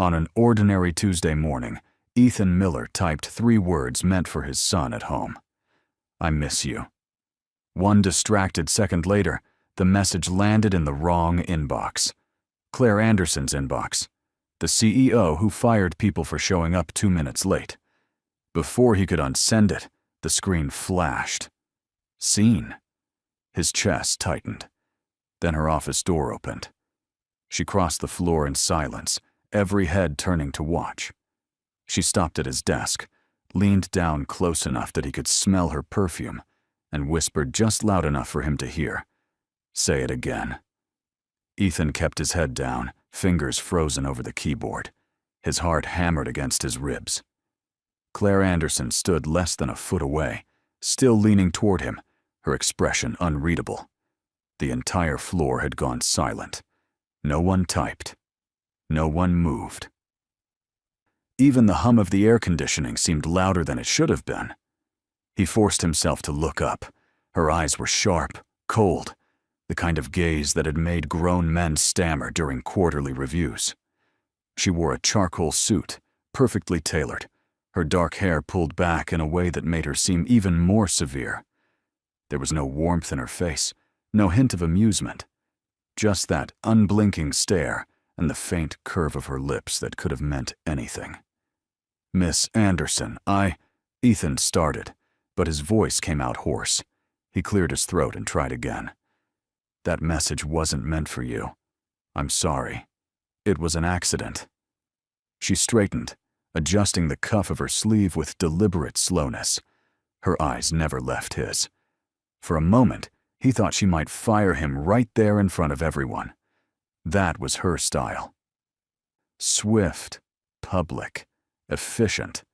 On an ordinary Tuesday morning, Ethan Miller typed 3 words meant for his son at home. I miss you. One distracted second later, the message landed in the wrong inbox. Claire Anderson's inbox. The CEO who fired people for showing up 2 minutes late. Before he could unsend it, the screen flashed. Seen. His chest tightened. Then her office door opened. She crossed the floor in silence, every head turning to watch. She stopped at his desk, leaned down close enough that he could smell her perfume, and whispered just loud enough for him to hear. Say it again. Ethan kept his head down, fingers frozen over the keyboard. His heart hammered against his ribs. Claire Anderson stood less than a foot away, still leaning toward him, her expression unreadable. The entire floor had gone silent. No one typed. No one moved. Even the hum of the air conditioning seemed louder than it should have been. He forced himself to look up. Her eyes were sharp, cold, the kind of gaze that had made grown men stammer during quarterly reviews. She wore a charcoal suit, perfectly tailored, her dark hair pulled back in a way that made her seem even more severe. There was no warmth in her face, no hint of amusement, just that unblinking stare and the faint curve of her lips that could have meant anything. Miss Anderson, Ethan started, but his voice came out hoarse. He cleared his throat and tried again. That message wasn't meant for you. I'm sorry. It was an accident. She straightened, adjusting the cuff of her sleeve with deliberate slowness. Her eyes never left his. For a moment, he thought she might fire him right there in front of everyone. That was her style. Swift, public, efficient.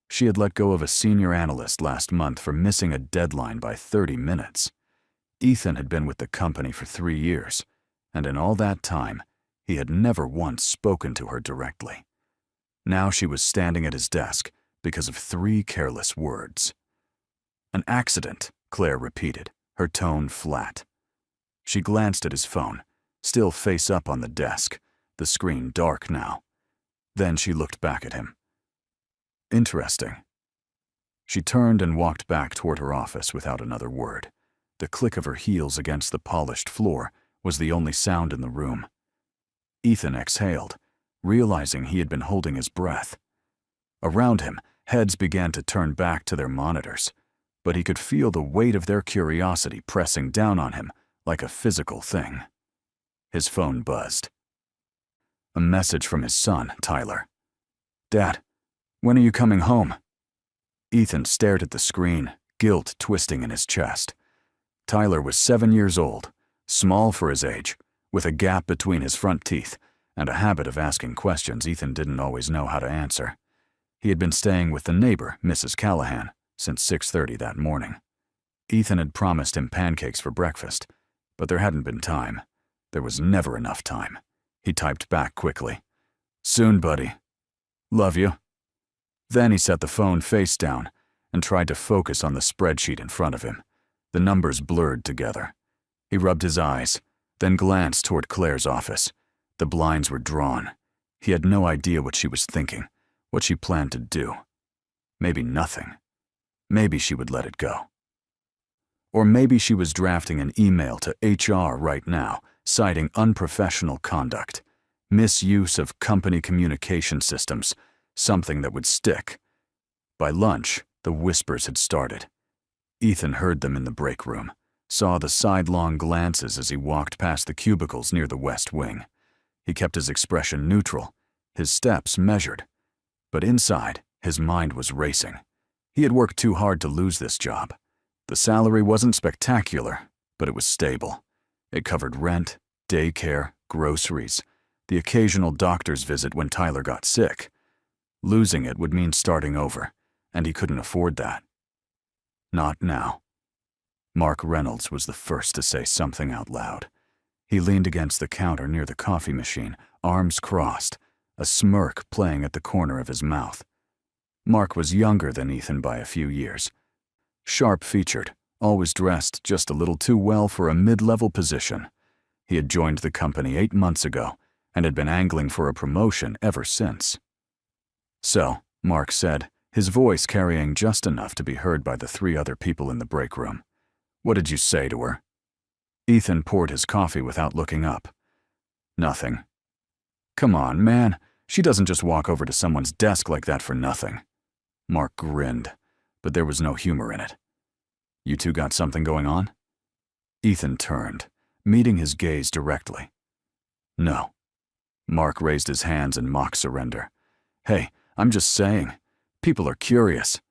She had let go of a senior analyst last month for missing a deadline by 30 minutes. Ethan had been with the company for 3 years, and in all that time, he had never once spoken to her directly. Now she was standing at his desk because of 3 careless words. An accident, Claire repeated, her tone flat. She glanced at his phone, still face up on the desk, the screen dark now. Then she looked back at him. Interesting. She turned and walked back toward her office without another word. The click of her heels against the polished floor was the only sound in the room. Ethan exhaled, realizing he had been holding his breath. Around him, heads began to turn back to their monitors, but he could feel the weight of their curiosity pressing down on him like a physical thing. His phone buzzed. A message from his son, Tyler. Dad, when are you coming home? Ethan stared at the screen, guilt twisting in his chest. Tyler was 7 years old, small for his age, with a gap between his front teeth and a habit of asking questions Ethan didn't always know how to answer. He had been staying with the neighbor, Mrs. Callahan, since 6:30 that morning. Ethan had promised him pancakes for breakfast, but there hadn't been time. There was never enough time. He typed back quickly. Soon, buddy. Love you. Then he set the phone face down and tried to focus on the spreadsheet in front of him. The numbers blurred together. He rubbed his eyes, then glanced toward Claire's office. The blinds were drawn. He had no idea what she was thinking, what she planned to do. Maybe nothing. Maybe she would let it go. Or maybe she was drafting an email to HR right now, citing unprofessional conduct, misuse of company communication systems, something that would stick. By lunch, the whispers had started. Ethan heard them in the break room, saw the sidelong glances as he walked past the cubicles near the west wing. He kept his expression neutral, his steps measured. But inside, his mind was racing. He had worked too hard to lose this job. The salary wasn't spectacular, but it was stable. It covered rent, daycare, groceries, the occasional doctor's visit when Tyler got sick. Losing it would mean starting over, and he couldn't afford that. Not now. Mark Reynolds was the first to say something out loud. He leaned against the counter near the coffee machine, arms crossed, a smirk playing at the corner of his mouth. Mark was younger than Ethan by a few years. Sharp-featured, always dressed just a little too well for a mid-level position. He had joined the company 8 months ago and had been angling for a promotion ever since. "So," Mark said, his voice carrying just enough to be heard by the 3 other people in the break room. "What did you say to her?" Ethan poured his coffee without looking up. "Nothing." "Come on, man. She doesn't just walk over to someone's desk like that for nothing." Mark grinned, but there was no humor in it. "You two got something going on?" Ethan turned, meeting his gaze directly. "No." Mark raised his hands in mock surrender. "Hey, I'm just saying. People are curious.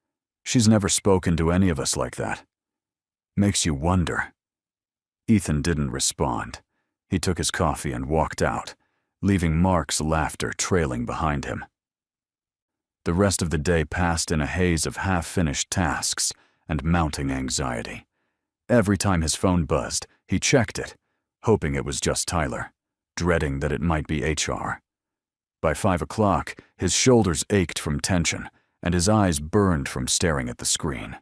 She's never spoken to any of us like that. Makes you wonder." Ethan didn't respond. He took his coffee and walked out, leaving Mark's laughter trailing behind him. The rest of the day passed in a haze of half-finished tasks and mounting anxiety. Every time his phone buzzed, he checked it, hoping it was just Tyler, dreading that it might be HR. By 5 o'clock, his shoulders ached from tension, and his eyes burned from staring at the screen.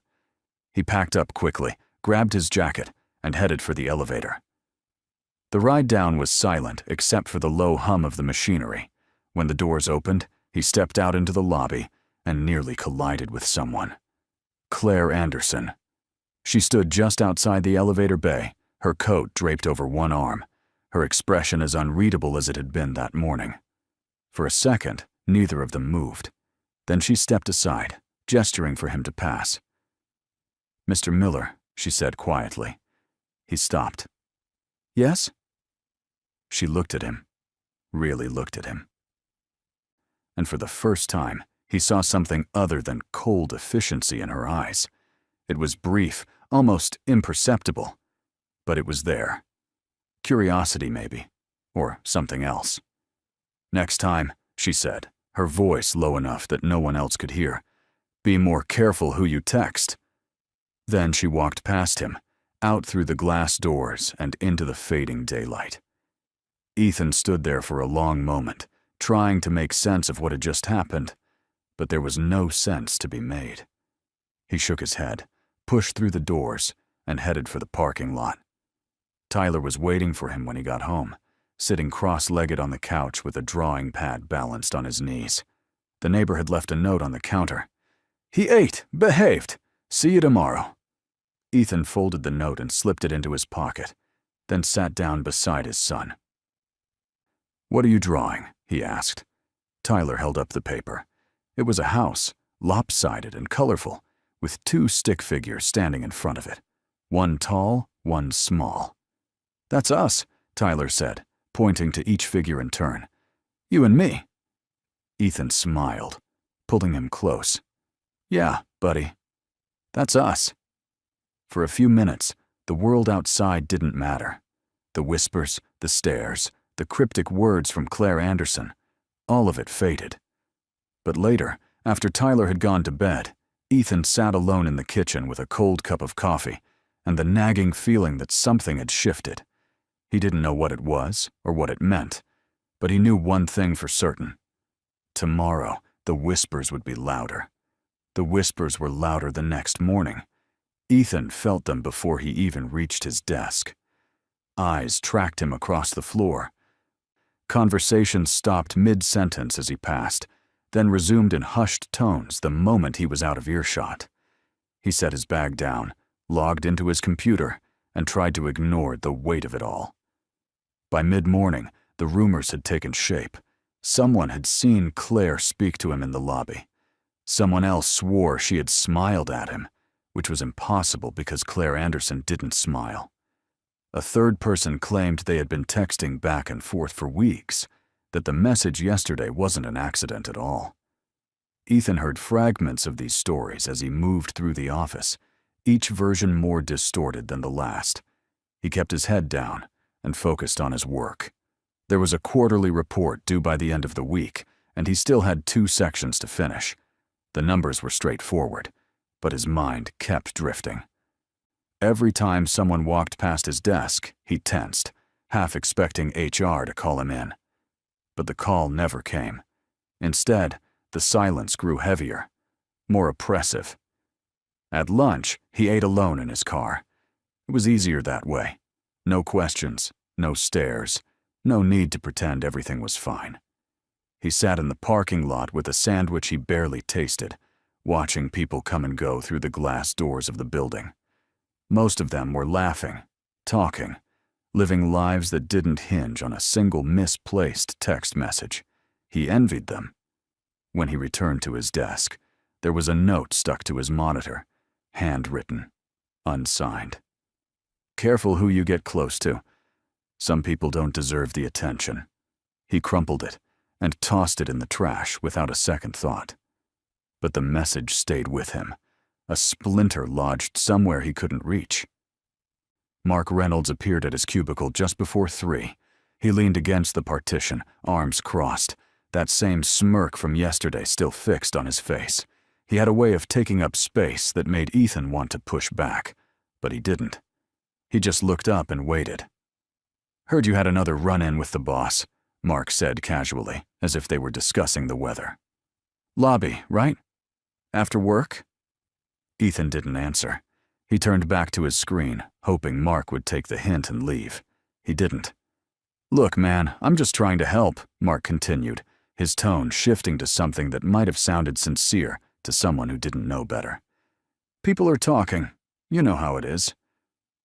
He packed up quickly, grabbed his jacket, and headed for the elevator. The ride down was silent except for the low hum of the machinery. When the doors opened, he stepped out into the lobby and nearly collided with someone. Claire Anderson. She stood just outside the elevator bay, her coat draped over one arm, her expression as unreadable as it had been that morning. For a second, neither of them moved. Then she stepped aside, gesturing for him to pass. "Mr. Miller," she said quietly. He stopped. "Yes?" She looked at him, really looked at him. And for the first time, he saw something other than cold efficiency in her eyes. It was brief, almost imperceptible, but it was there. Curiosity, maybe, or something else. "Next time," she said, her voice low enough that no one else could hear, "be more careful who you text." Then she walked past him, out through the glass doors and into the fading daylight. Ethan stood there for a long moment, trying to make sense of what had just happened, but there was no sense to be made. He shook his head, pushed through the doors, and headed for the parking lot. Tyler was waiting for him when he got home, sitting cross-legged on the couch with a drawing pad balanced on his knees. The neighbor had left a note on the counter. "He ate, behaved. See you tomorrow." Ethan folded the note and slipped it into his pocket, then sat down beside his son. "What are you drawing?" he asked. Tyler held up the paper. It was a house, lopsided and colorful, with 2 stick figures standing in front of it, one tall, one small. "That's us," Tyler said, pointing to each figure in turn. "You and me." Ethan smiled, pulling him close. "Yeah, buddy. That's us." For a few minutes, the world outside didn't matter. The whispers, the stares, the cryptic words from Claire Anderson, all of it faded. But later, after Tyler had gone to bed, Ethan sat alone in the kitchen with a cold cup of coffee and the nagging feeling that something had shifted. He didn't know what it was or what it meant, but he knew one thing for certain. Tomorrow, the whispers would be louder. The whispers were louder the next morning. Ethan felt them before he even reached his desk. Eyes tracked him across the floor. Conversation stopped mid-sentence as he passed, then resumed in hushed tones the moment he was out of earshot. He set his bag down, logged into his computer, and tried to ignore the weight of it all. By mid-morning, the rumors had taken shape. Someone had seen Claire speak to him in the lobby. Someone else swore she had smiled at him, which was impossible because Claire Anderson didn't smile. A third person claimed they had been texting back and forth for weeks, that the message yesterday wasn't an accident at all. Ethan heard fragments of these stories as he moved through the office, each version more distorted than the last. He kept his head down and focused on his work. There was a quarterly report due by the end of the week, and he still had 2 sections to finish. The numbers were straightforward, but his mind kept drifting. Every time someone walked past his desk, he tensed, half expecting HR to call him in. But the call never came. Instead, the silence grew heavier, more oppressive. At lunch, he ate alone in his car. It was easier that way. No questions, no stares, No need to pretend everything was fine. He sat in the parking lot with a sandwich he barely tasted, watching people come and go through the glass doors of the building. Most of them were laughing, talking, living lives that didn't hinge on a single misplaced text message. He envied them. When he returned to his desk, there was a note stuck to his monitor, handwritten, unsigned. Careful who you get close to. Some people don't deserve the attention. He crumpled it and tossed it in the trash without a second thought. But the message stayed with him, a splinter lodged somewhere he couldn't reach. Mark Reynolds appeared at his cubicle just before 3. He leaned against the partition, arms crossed, that same smirk from yesterday still fixed on his face. He had a way of taking up space that made Ethan want to push back, but he didn't. He just looked up and waited. "Heard you had another run-in with the boss," Mark said casually, as if they were discussing the weather. "Lobby, right? After work?" Ethan didn't answer. He turned back to his screen, hoping Mark would take the hint and leave. He didn't. "Look, man, I'm just trying to help," Mark continued, his tone shifting to something that might have sounded sincere to someone who didn't know better. "People are talking. You know how it is.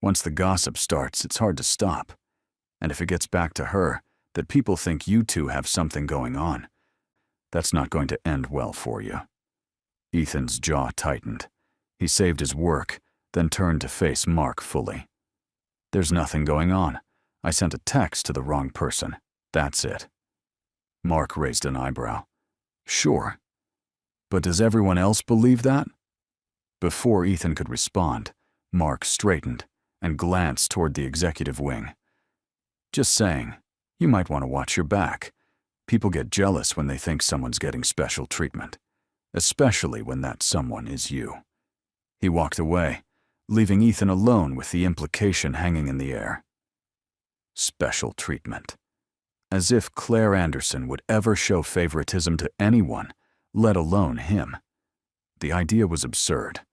Once the gossip starts, it's hard to stop. And if it gets back to her, that people think you two have something going on, that's not going to end well for you." Ethan's jaw tightened. He saved his work, then turned to face Mark fully. "There's nothing going on. I sent a text to the wrong person. That's it." Mark raised an eyebrow. "Sure. But does everyone else believe that?" Before Ethan could respond, Mark straightened and glanced toward the executive wing. "Just saying, you might want to watch your back. People get jealous when they think someone's getting special treatment, especially when that someone is you." He walked away, leaving Ethan alone with the implication hanging in the air. Special treatment. As if Claire Anderson would ever show favoritism to anyone, let alone him. The idea was absurd,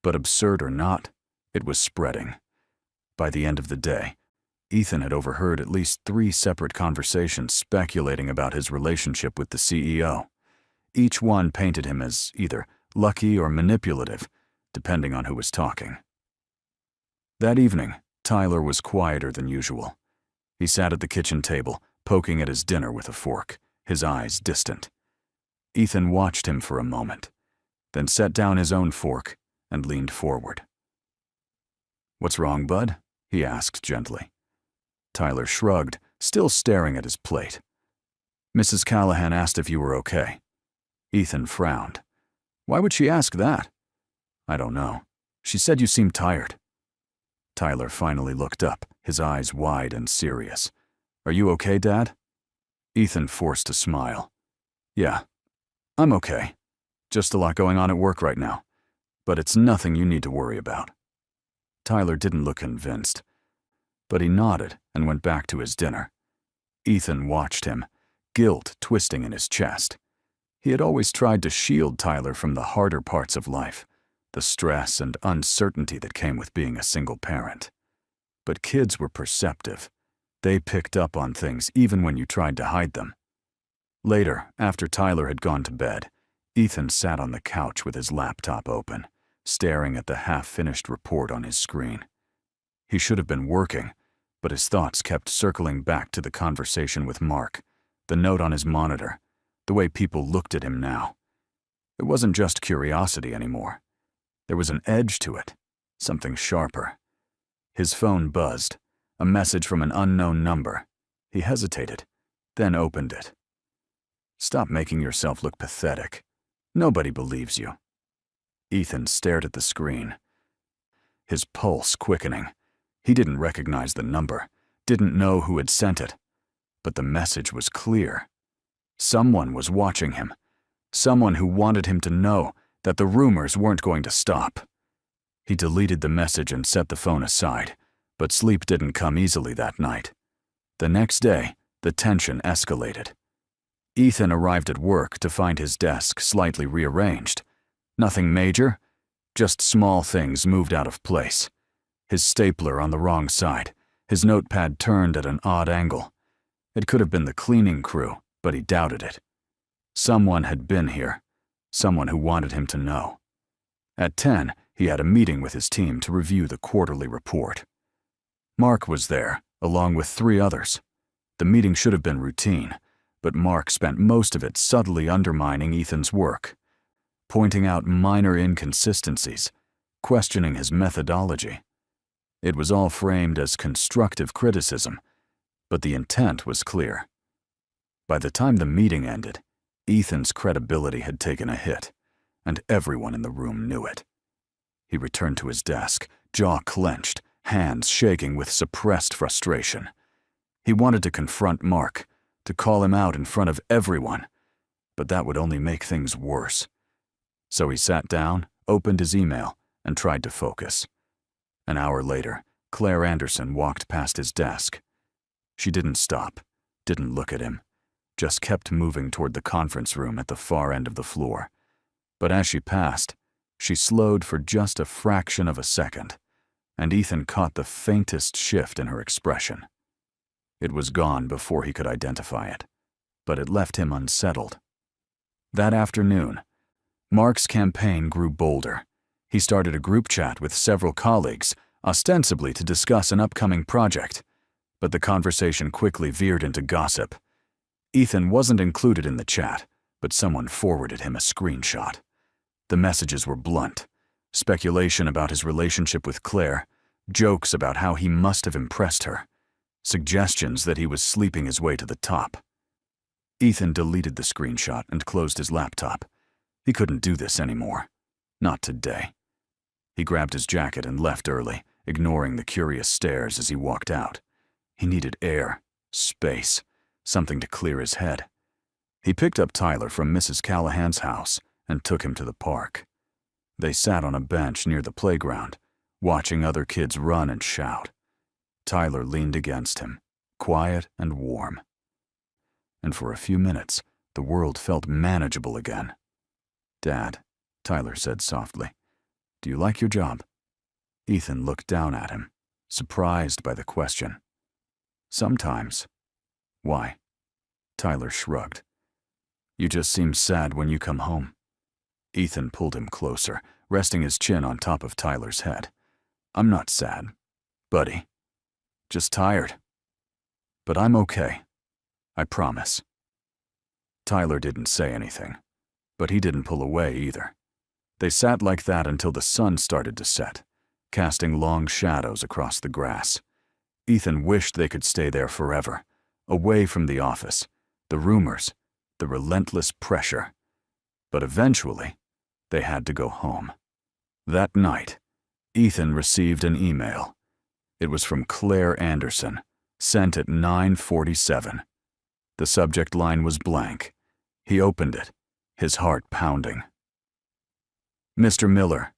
but absurd or not, it was spreading. By the end of the day, Ethan had overheard at least 3 separate conversations speculating about his relationship with the CEO. Each one painted him as either lucky or manipulative, depending on who was talking. That evening, Tyler was quieter than usual. He sat at the kitchen table, poking at his dinner with a fork, his eyes distant. Ethan watched him for a moment, then set down his own fork and leaned forward. "What's wrong, bud?" he asked gently. Tyler shrugged, still staring at his plate. "Mrs. Callahan asked if you were okay." Ethan frowned. "Why would she ask that?" "I don't know. She said you seemed tired." Tyler finally looked up, his eyes wide and serious. "Are you okay, Dad?" Ethan forced a smile. "Yeah, I'm okay. Just a lot going on at work right now. But it's nothing you need to worry about." Tyler didn't look convinced, but he nodded and went back to his dinner. Ethan watched him, guilt twisting in his chest. He had always tried to shield Tyler from the harder parts of life, the stress and uncertainty that came with being a single parent. But kids were perceptive. They picked up on things even when you tried to hide them. Later, after Tyler had gone to bed, Ethan sat on the couch with his laptop open, staring at the half-finished report on his screen. He should have been working, but his thoughts kept circling back to the conversation with Mark, the note on his monitor, the way people looked at him now. It wasn't just curiosity anymore. There was an edge to it, something sharper. His phone buzzed, a message from an unknown number. He hesitated, then opened it. "Stop making yourself look pathetic. Nobody believes you." Ethan stared at the screen, his pulse quickening. He didn't recognize the number, didn't know who had sent it, but the message was clear. Someone was watching him, someone who wanted him to know that the rumors weren't going to stop. He deleted the message and set the phone aside, but sleep didn't come easily that night. The next day, the tension escalated. Ethan arrived at work to find his desk slightly rearranged. Nothing major, just small things moved out of place. His stapler on the wrong side, his notepad turned at an odd angle. It could have been the cleaning crew, but he doubted it. Someone had been here, someone who wanted him to know. At 10, he had a meeting with his team to review the quarterly report. Mark was there, along with 3 others. The meeting should have been routine, but Mark spent most of it subtly undermining Ethan's work, pointing out minor inconsistencies, questioning his methodology. It was all framed as constructive criticism, but the intent was clear. By the time the meeting ended, Ethan's credibility had taken a hit, and everyone in the room knew it. He returned to his desk, jaw clenched, hands shaking with suppressed frustration. He wanted to confront Mark, to call him out in front of everyone, but that would only make things worse. So he sat down, opened his email, and tried to focus. An hour later, Claire Anderson walked past his desk. She didn't stop, didn't look at him, just kept moving toward the conference room at the far end of the floor. But as she passed, she slowed for just a fraction of a second, and Ethan caught the faintest shift in her expression. It was gone before he could identify it, but it left him unsettled. That afternoon, Mark's campaign grew bolder. He started a group chat with several colleagues, ostensibly to discuss an upcoming project, but the conversation quickly veered into gossip. Ethan wasn't included in the chat, but someone forwarded him a screenshot. The messages were blunt: speculation about his relationship with Claire, jokes about how he must have impressed her, suggestions that he was sleeping his way to the top. Ethan deleted the screenshot and closed his laptop. He couldn't do this anymore. Not today. He grabbed his jacket and left early, ignoring the curious stares as he walked out. He needed air, space, something to clear his head. He picked up Tyler from Mrs. Callahan's house and took him to the park. They sat on a bench near the playground, watching other kids run and shout. Tyler leaned against him, quiet and warm. And for a few minutes, the world felt manageable again. "Dad," Tyler said softly, "do you like your job?" Ethan looked down at him, surprised by the question. "Sometimes." "Why?" Tyler shrugged. "You just seem sad when you come home." Ethan pulled him closer, resting his chin on top of Tyler's head. "I'm not sad, buddy. Just tired. But I'm okay. I promise." Tyler didn't say anything, but he didn't pull away either. They sat like that until the sun started to set, casting long shadows across the grass. Ethan wished they could stay there forever, away from the office, the rumors, the relentless pressure. But eventually, they had to go home. That night, Ethan received an email. It was from Claire Anderson, sent at 9:47. The subject line was blank. He opened it, his heart pounding. "Mr. Miller,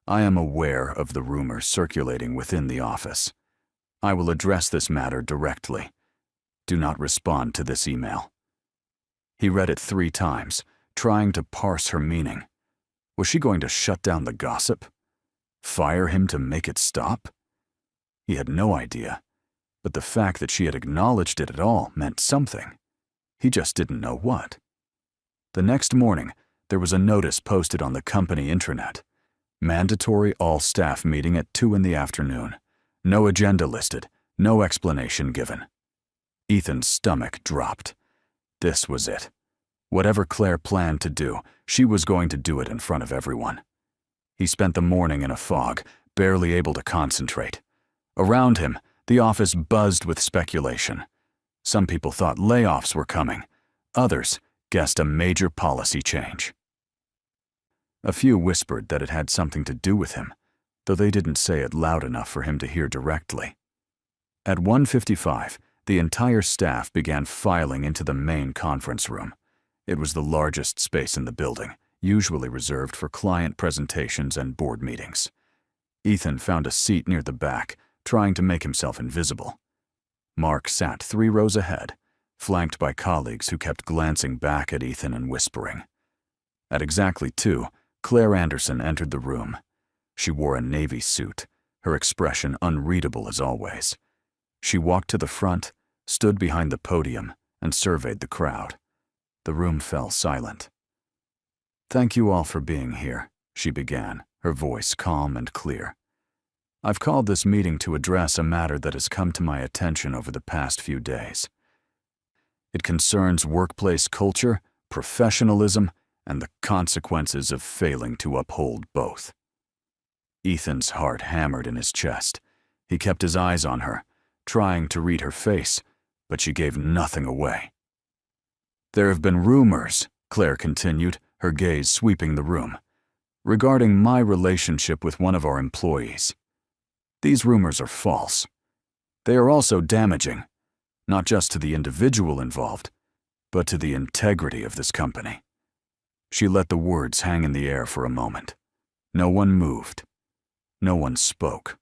I am aware of the rumors circulating within the office. I will address this matter directly. Do not respond to this email." He read it 3 times, trying to parse her meaning. Was she going to shut down the gossip? Fire him to make it stop? He had no idea, but the fact that she had acknowledged it at all meant something. He just didn't know what. The next morning, there was a notice posted on the company intranet. Mandatory all-staff meeting at 2 in the afternoon. No agenda listed, no explanation given. Ethan's stomach dropped. This was it. Whatever Claire planned to do, she was going to do it in front of everyone. He spent the morning in a fog, barely able to concentrate. Around him, the office buzzed with speculation. Some people thought layoffs were coming. Others guessed a major policy change. A few whispered that it had something to do with him, though they didn't say it loud enough for him to hear directly. At 1:55, the entire staff began filing into the main conference room. It was the largest space in the building, usually reserved for client presentations and board meetings. Ethan found a seat near the back, trying to make himself invisible. Mark sat 3 rows ahead, flanked by colleagues who kept glancing back at Ethan and whispering. At exactly 2, Claire Anderson entered the room. She wore a navy suit, her expression unreadable as always. She walked to the front, stood behind the podium, and surveyed the crowd. The room fell silent. "Thank you all for being here," she began, her voice calm and clear. "I've called this meeting to address a matter that has come to my attention over the past few days. It concerns workplace culture, professionalism, and the consequences of failing to uphold both." Ethan's heart hammered in his chest. He kept his eyes on her, trying to read her face, but she gave nothing away. "There have been rumors," Claire continued, her gaze sweeping the room, "regarding my relationship with one of our employees. These rumors are false. They are also damaging, not just to the individual involved, but to the integrity of this company." She let the words hang in the air for a moment. No one moved. No one spoke.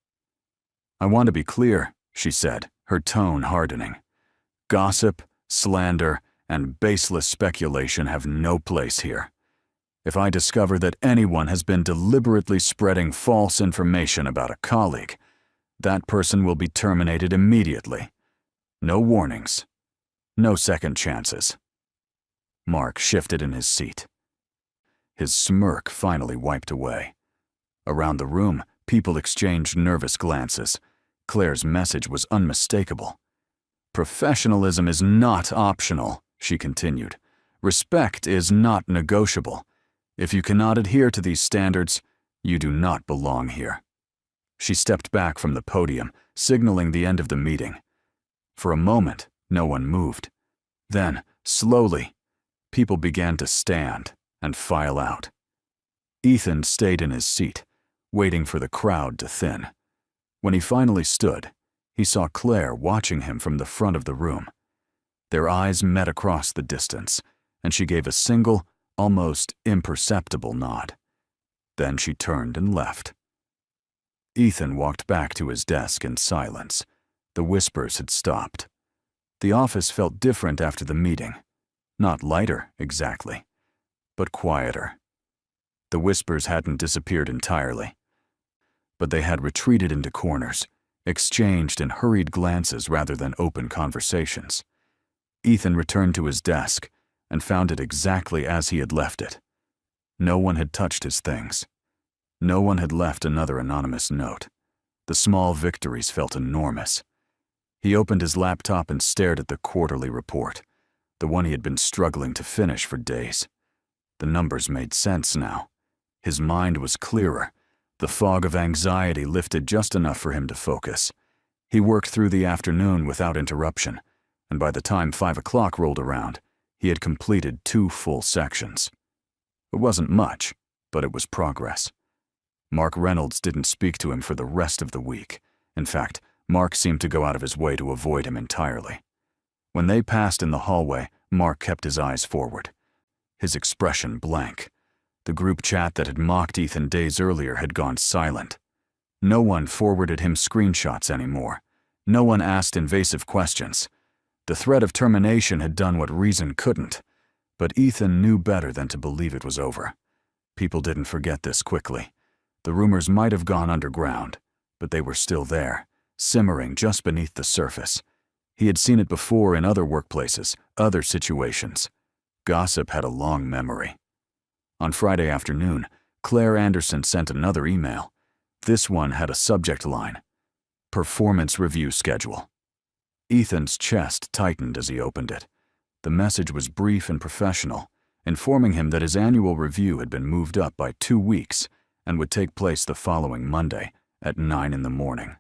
"I want to be clear," she said, her tone hardening. "Gossip, slander, and baseless speculation have no place here. If I discover that anyone has been deliberately spreading false information about a colleague, that person will be terminated immediately. No warnings. No second chances." Mark shifted in his seat. His smirk finally wiped away. Around the room, people exchanged nervous glances. Claire's message was unmistakable. "Professionalism is not optional," she continued. "Respect is not negotiable. If you cannot adhere to these standards, you do not belong here." She stepped back from the podium, signaling the end of the meeting. For a moment, no one moved. Then, slowly, people began to stand and file out. Ethan stayed in his seat, waiting for the crowd to thin. When he finally stood, he saw Claire watching him from the front of the room. Their eyes met across the distance, and she gave a single, almost imperceptible nod. Then she turned and left. Ethan walked back to his desk in silence. The whispers had stopped. The office felt different after the meeting. Not lighter, exactly, but quieter. The whispers hadn't disappeared entirely, but they had retreated into corners, exchanged in hurried glances rather than open conversations. Ethan returned to his desk and found it exactly as he had left it. No one had touched his things. No one had left another anonymous note. The small victories felt enormous. He opened his laptop and stared at the quarterly report, the one he had been struggling to finish for days. The numbers made sense now. His mind was clearer. The fog of anxiety lifted just enough for him to focus. He worked through the afternoon without interruption, and by the time 5 o'clock rolled around, he had completed 2 full sections. It wasn't much, but it was progress. Mark Reynolds didn't speak to him for the rest of the week. In fact, Mark seemed to go out of his way to avoid him entirely. When they passed in the hallway, Mark kept his eyes forward, his expression blank. The group chat that had mocked Ethan days earlier had gone silent. No one forwarded him screenshots anymore. No one asked invasive questions. The threat of termination had done what reason couldn't, but Ethan knew better than to believe it was over. People didn't forget this quickly. The rumors might have gone underground, but they were still there, simmering just beneath the surface. He had seen it before in other workplaces, other situations. Gossip had a long memory. On Friday afternoon, Claire Anderson sent another email. This one had a subject line: "Performance Review Schedule." Ethan's chest tightened as he opened it. The message was brief and professional, informing him that his annual review had been moved up by 2 weeks and would take place the following Monday at 9 in the morning.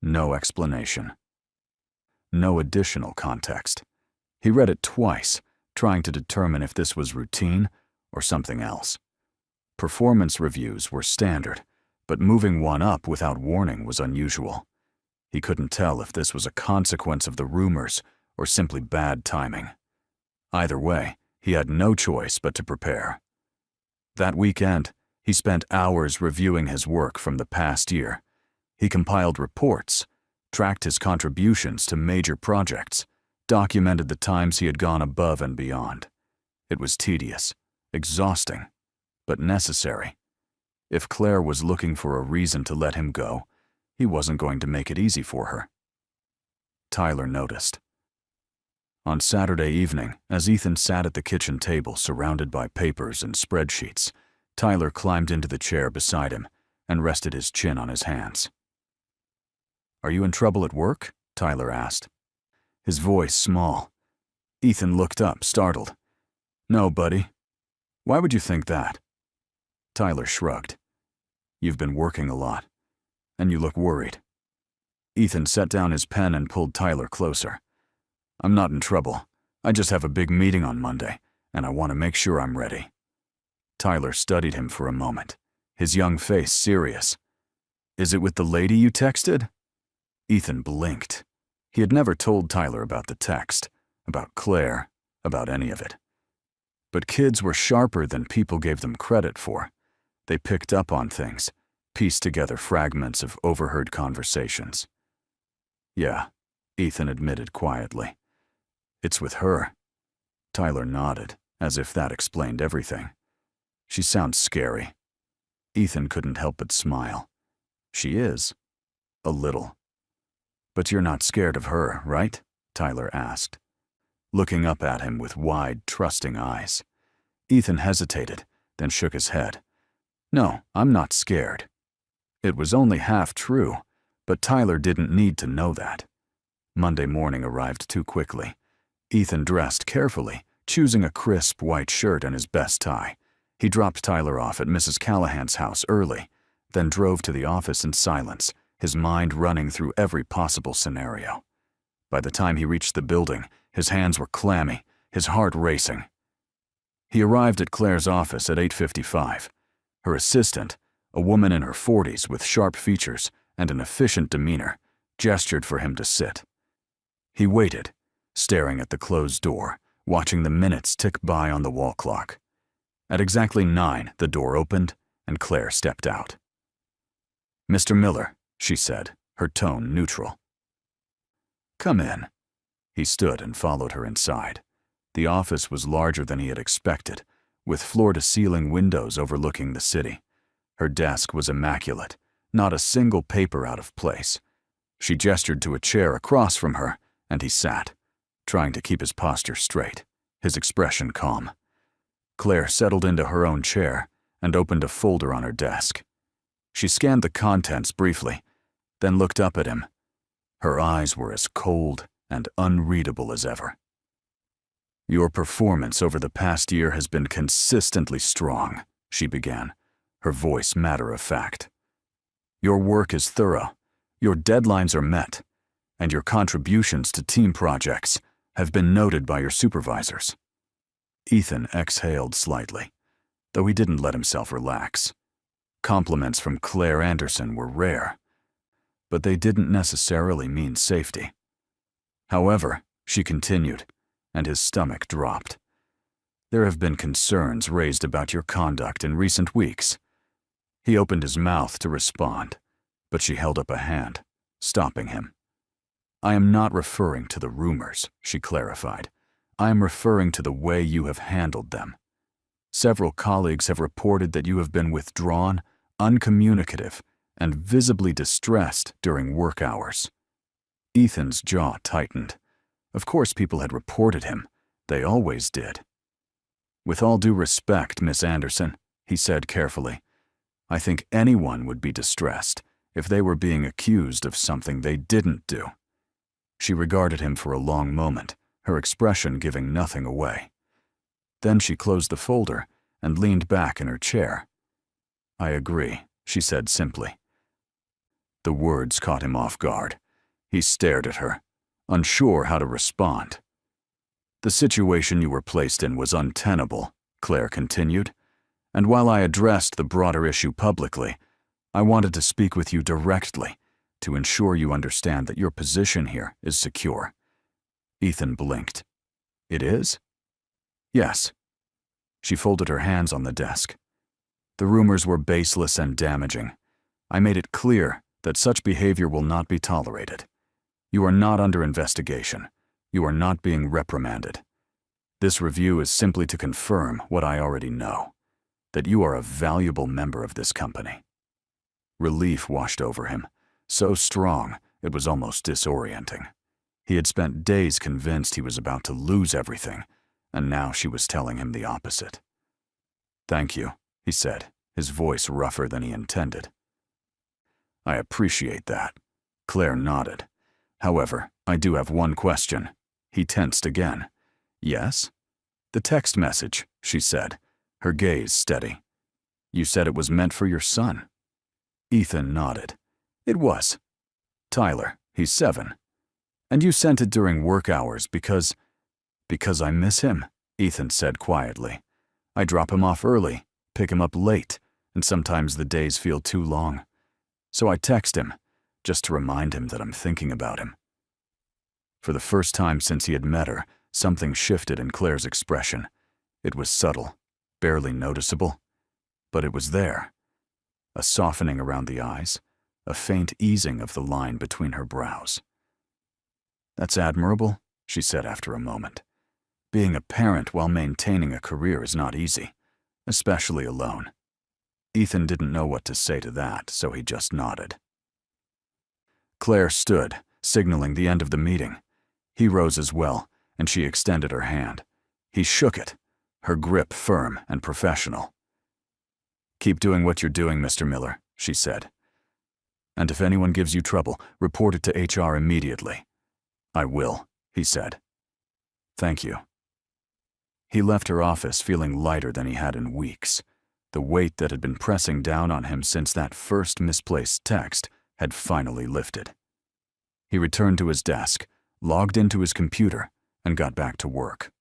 No explanation. No additional context. He read it twice, trying to determine if this was routine or something else. Performance reviews were standard, but moving one up without warning was unusual. He couldn't tell if this was a consequence of the rumors or simply bad timing. Either way, he had no choice but to prepare. That weekend, he spent hours reviewing his work from the past year. He compiled reports, tracked his contributions to major projects, documented the times he had gone above and beyond. It was tedious, exhausting, but necessary. If Claire was looking for a reason to let him go, he wasn't going to make it easy for her. Tyler noticed. On Saturday evening, as Ethan sat at the kitchen table surrounded by papers and spreadsheets, Tyler climbed into the chair beside him and rested his chin on his hands. "Are you in trouble at work?" Tyler asked. His voice small. Ethan looked up, startled. "No, buddy. Why would you think that?" Tyler shrugged. "You've been working a lot, and you look worried." Ethan set down his pen and pulled Tyler closer. "I'm not in trouble. I just have a big meeting on Monday, and I want to make sure I'm ready." Tyler studied him for a moment, his young face serious. "Is it with the lady you texted?" Ethan blinked. He had never told Tyler about the text, about Claire, about any of it. But kids were sharper than people gave them credit for. They picked up on things, pieced together fragments of overheard conversations. "Yeah," Ethan admitted quietly. "It's with her." Tyler nodded, as if that explained everything. "She sounds scary." Ethan couldn't help but smile. "She is. A little." "But you're not scared of her, right?" Tyler asked, looking up at him with wide, trusting eyes. Ethan hesitated, then shook his head. "No, I'm not scared." It was only half true, but Tyler didn't need to know that. Monday morning arrived too quickly. Ethan dressed carefully, choosing a crisp white shirt and his best tie. He dropped Tyler off at Mrs. Callahan's house early, then drove to the office in silence, his mind running through every possible scenario. By the time he reached the building, his hands were clammy, his heart racing. He arrived at Claire's office at 8:55. Her assistant, a woman in her 40s with sharp features and an efficient demeanor, gestured for him to sit. He waited, staring at the closed door, watching the minutes tick by on the wall clock. At exactly 9, the door opened, and Claire stepped out. "Mr. Miller," she said, her tone neutral. "Come in." He stood and followed her inside. The office was larger than he had expected, with floor-to-ceiling windows overlooking the city. Her desk was immaculate, not a single paper out of place. She gestured to a chair across from her, and he sat, trying to keep his posture straight, his expression calm. Claire settled into her own chair and opened a folder on her desk. She scanned the contents briefly, then looked up at him. Her eyes were as cold and unreadable as ever. "Your performance over the past year has been consistently strong," she began, her voice matter-of-fact. "Your work is thorough, your deadlines are met, and your contributions to team projects have been noted by your supervisors." Ethan exhaled slightly, though he didn't let himself relax. Compliments from Claire Anderson were rare, but they didn't necessarily mean safety. "However," she continued, and his stomach dropped, "there have been concerns raised about your conduct in recent weeks." He opened his mouth to respond, but she held up a hand, stopping him. "I am not referring to the rumors," she clarified. "I am referring to the way you have handled them. Several colleagues have reported that you have been withdrawn, uncommunicative, and visibly distressed during work hours." Ethan's jaw tightened. Of course people had reported him. They always did. "With all due respect, Miss Anderson," he said carefully, "I think anyone would be distressed if they were being accused of something they didn't do." She regarded him for a long moment, her expression giving nothing away. Then she closed the folder and leaned back in her chair. "I agree," she said simply. The words caught him off guard. He stared at her, unsure how to respond. "The situation you were placed in was untenable," Claire continued, "and while I addressed the broader issue publicly, I wanted to speak with you directly to ensure you understand that your position here is secure." Ethan blinked. "It is?" "Yes." She folded her hands on the desk. "The rumors were baseless and damaging. I made it clear that such behavior will not be tolerated. You are not under investigation. You are not being reprimanded. This review is simply to confirm what I already know, that you are a valuable member of this company." Relief washed over him, so strong it was almost disorienting. He had spent days convinced he was about to lose everything, and now she was telling him the opposite. "Thank you," he said, his voice rougher than he intended. "I appreciate that." Claire nodded. "However, I do have one question." He tensed again. "Yes?" "The text message," she said, her gaze steady. "You said it was meant for your son." Ethan nodded. "It was. Tyler, he's 7. And you sent it during work hours because I miss him," Ethan said quietly. "I drop him off early, pick him up late, and sometimes the days feel too long. So I text him, just to remind him that I'm thinking about him." For the first time since he had met her, something shifted in Claire's expression. It was subtle, barely noticeable, but it was there. A softening around the eyes, a faint easing of the line between her brows. "That's admirable," she said after a moment. "Being a parent while maintaining a career is not easy, especially alone." Ethan didn't know what to say to that, so he just nodded. Claire stood, signaling the end of the meeting. He rose as well, and she extended her hand. He shook it, her grip firm and professional. "Keep doing what you're doing, Mr. Miller," she said. "And if anyone gives you trouble, report it to HR immediately." "I will," he said. "Thank you." He left her office feeling lighter than he had in weeks. The weight that had been pressing down on him since that first misplaced text had finally lifted. He returned to his desk, logged into his computer, and got back to work.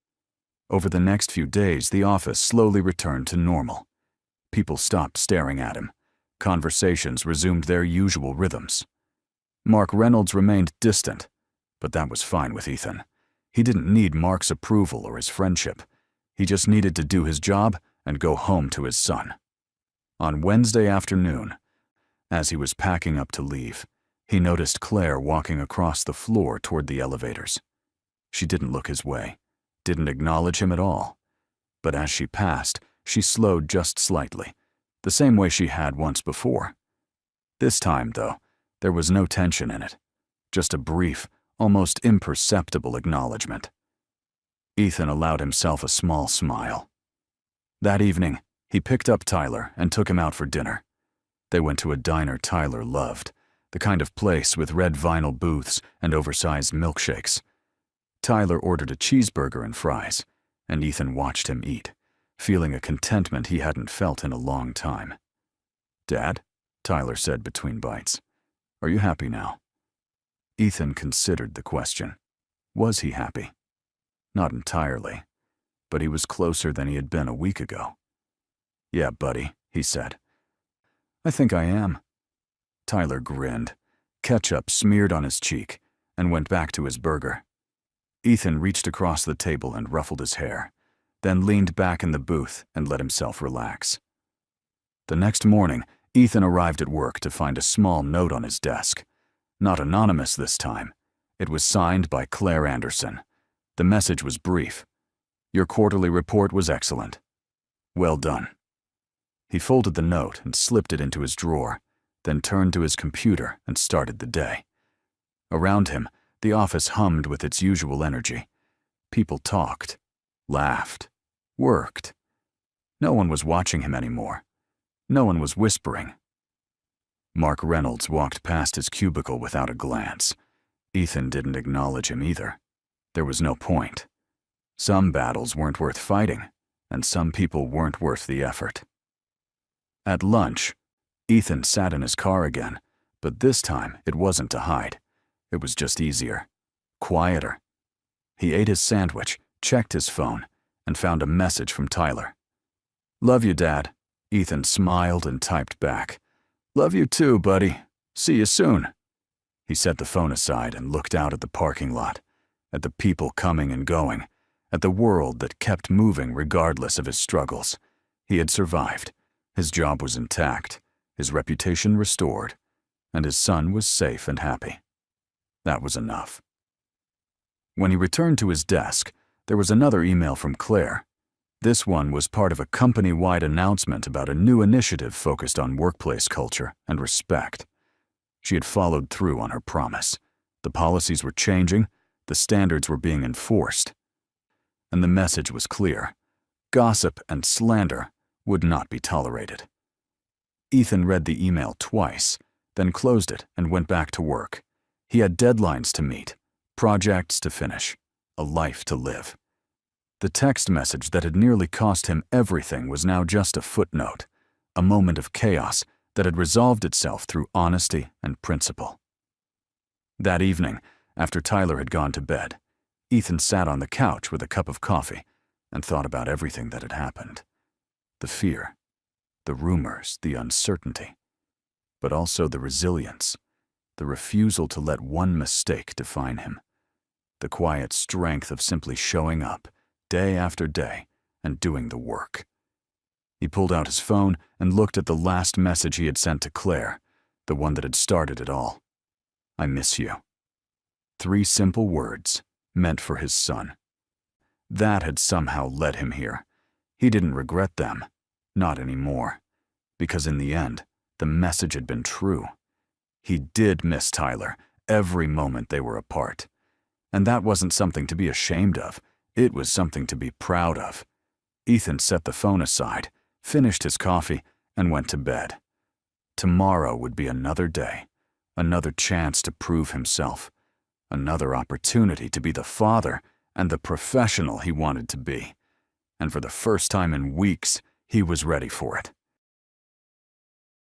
Over the next few days, the office slowly returned to normal. People stopped staring at him. Conversations resumed their usual rhythms. Mark Reynolds remained distant, but that was fine with Ethan. He didn't need Mark's approval or his friendship. He just needed to do his job and go home to his son. On Wednesday afternoon, as he was packing up to leave, he noticed Claire walking across the floor toward the elevators. She didn't look his way, didn't acknowledge him at all. But as she passed, she slowed just slightly, the same way she had once before. This time, though, there was no tension in it, just a brief, almost imperceptible acknowledgement. Ethan allowed himself a small smile. That evening, he picked up Tyler and took him out for dinner. They went to a diner Tyler loved, the kind of place with red vinyl booths and oversized milkshakes. Tyler ordered a cheeseburger and fries, and Ethan watched him eat, feeling a contentment he hadn't felt in a long time. "Dad," Tyler said between bites, "are you happy now?" Ethan considered the question. Was he happy? Not entirely, but he was closer than he had been a week ago. "Yeah, buddy," he said. "I think I am." Tyler grinned, ketchup smeared on his cheek, and went back to his burger. Ethan reached across the table and ruffled his hair, then leaned back in the booth and let himself relax. The next morning, Ethan arrived at work to find a small note on his desk. Not anonymous this time. It was signed by Claire Anderson. The message was brief. "Your quarterly report was excellent. Well done." He folded the note and slipped it into his drawer, then turned to his computer and started the day. Around him, the office hummed with its usual energy. People talked, laughed, worked. No one was watching him anymore. No one was whispering. Mark Reynolds walked past his cubicle without a glance. Ethan didn't acknowledge him either. There was no point. Some battles weren't worth fighting, and some people weren't worth the effort. At lunch, Ethan sat in his car again, but this time it wasn't to hide. It was just easier, quieter. He ate his sandwich, checked his phone, and found a message from Tyler. "Love you, Dad." Ethan smiled and typed back. "Love you too, buddy. See you soon." He set the phone aside and looked out at the parking lot, at the people coming and going, at the world that kept moving regardless of his struggles. He had survived. His job was intact, his reputation restored, and his son was safe and happy. That was enough. When he returned to his desk, there was another email from Claire. This one was part of a company-wide announcement about a new initiative focused on workplace culture and respect. She had followed through on her promise. The policies were changing, The standards were being enforced. And the message was clear. Gossip and slander would not be tolerated. Ethan read the email twice, then closed it and went back to work. He had deadlines to meet, projects to finish, a life to live. The text message that had nearly cost him everything was now just a footnote, a moment of chaos that had resolved itself through honesty and principle. That evening, after Tyler had gone to bed, Ethan sat on the couch with a cup of coffee and thought about everything that had happened. The fear, the rumors, the uncertainty, but also the resilience, the refusal to let one mistake define him, the quiet strength of simply showing up day after day and doing the work. He pulled out his phone and looked at the last message he had sent to Claire, the one that had started it all. "I miss you." 3 simple words, meant for his son. That had somehow led him here. He didn't regret them, not anymore, because in the end, the message had been true. He did miss Tyler every moment they were apart. And that wasn't something to be ashamed of. It was something to be proud of. Ethan set the phone aside, finished his coffee, and went to bed. Tomorrow would be another day, another chance to prove himself, another opportunity to be the father and the professional he wanted to be. And for the first time in weeks, he was ready for it.